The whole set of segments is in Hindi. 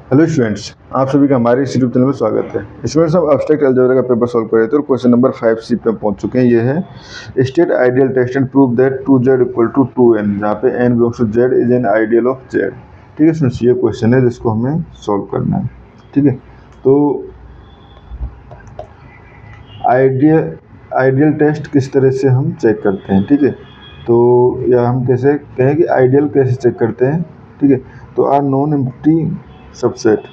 हेलो स्टूडेंट्स, आप सभी का हमारे इस यूट्यूब चैनल में स्वागत है। स्टूडेंट्स, हम एब्स्ट्रैक्ट अलजेब्रा का पेपर सॉल्व कर रहे थे और क्वेश्चन नंबर 5C पे पहुंच चुके हैं। ये है state ideal test and prove that 2z equal to 2n, जहाँ पे n belongs to z is an ideal of z। ठीक है स्टूडेंट्स, ये क्वेश्चन है जिसको हमें सॉल्व करना है। ठीक है, तो आइडियल टेस्ट किस तरह से हम चेक करते हैं। ठीक है, तो या हम कैसे कहें कि आइडियल कैसे चेक करते हैं। ठीक है, तो R non empty subset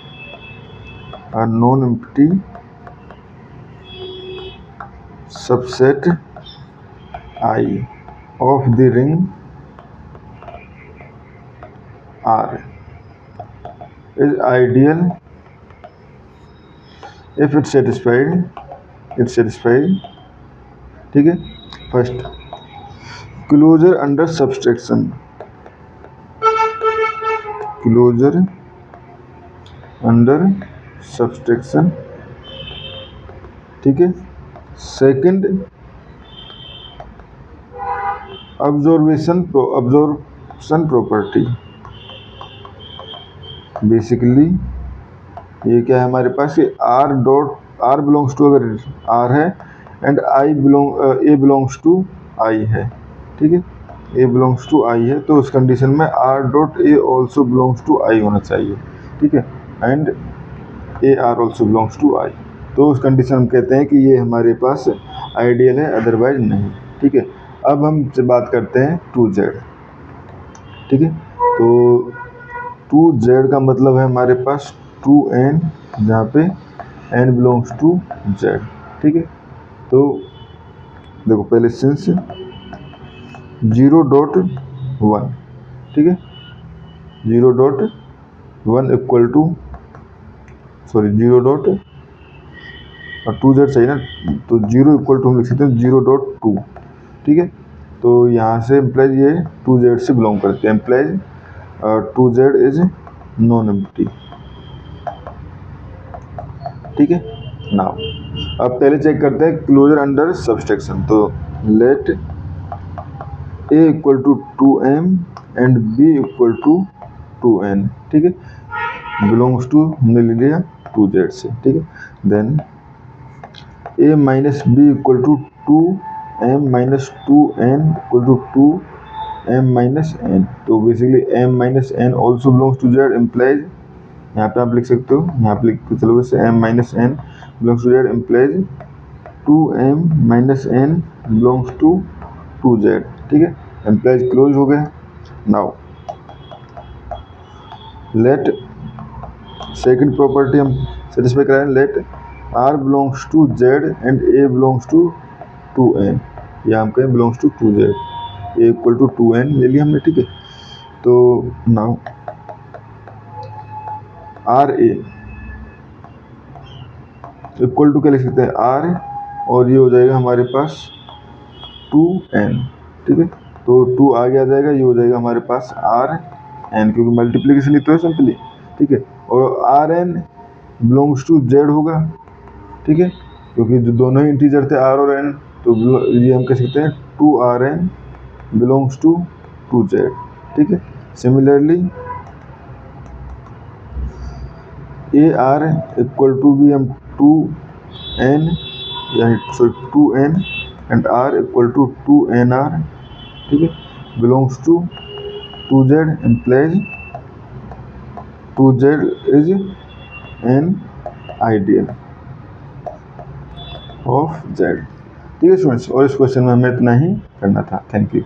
I of the ring R is ideal if it's satisfied। ठीक है, फर्स्ट क्लोजर अंडर सब्सट्रैक्शन, ठीक है। सेकंड अब्जॉर्प्शन प्रॉपर्टी, बेसिकली ये क्या है हमारे पास, ये R बिलोंग्स टू, अगर R है and A belongs to I है। ठीक है, A बिलोंग्स टू I है, तो उस कंडीशन में R.A also belongs to I होना चाहिए। ठीक है, and AR also belongs to I, तो उस कंडीशन हम कहते हैं कि ये हमारे पास आइडियल है, अदरवाइज नहीं। ठीक है, अब हम बात करते हैं 2z। ठीक है, तो 2z का मतलब है हमारे पास 2n, जहाँ पे n बिलोंग्स टू z। ठीक है, तो देखो पहले सिंस 0.1, ठीक है, 0.1 इक्वल टू 2z चाहिए ना, तो 0 इक्वल टू हम लिख सकते हैं 0.2। ठीक है, तो यहाँ से इम्प्लाइज ये 2z से बिलोंग करते हैं, implies 2z is non empty. ठीक है, नाउ अब पहले चेक करते हैं क्लोजर अंडर सब्सट्रैक्शन। तो let a equal to 2m and b equal to 2n। ठीक है, बिलोंग्स टू हमने ले लिया 2z से। ठीक है, then a minus B equal to 2m minus 2n equal to 2m minus n। तो basically m minus n also belongs to z, implies यहाँ पे आप लिख सकते हो, यहाँ पे लिख के चलो वैसे m minus n belongs to z, implies 2m minus n belongs to 2z। ठीक है, इम्प्लाइज क्लोज हो गए। नाउ लेट सेकंड प्रॉपर्टी हम सेटिस्फाई कराएं, let R belongs to Z and A belongs to 2n, या हम कहें belongs to 2Z, A equal to 2n ले लिया हमने। ठीक है, तो नाउ RA इक्वल टू क्या लिख सकते हैं, R, और ये हो जाएगा हमारे पास 2n। ठीक है, तो 2 आगे आ जाएगा, ये हो जाएगा हमारे पास RN, क्योंकि मल्टीप्लीकेशन ही तो है सिंपली। ठीक है, और RN बिलोंग्स टू Z होगा। ठीक है, क्योंकि जो दोनों ही इंटीजर थे R और N, तो ये हम कह सकते हैं 2RN बिलोंग्स टू 2Z। ठीक है, सिमिलरली AR इक्वल टू भी हम 2N यानी 2N and R equal to 2NR। ठीक है, belongs to 2Z, implies 2Z is an ideal of Z। ठीक है स्टूडेंट्स, और इस क्वेश्चन में हमें इतना ही करना था। Thank you.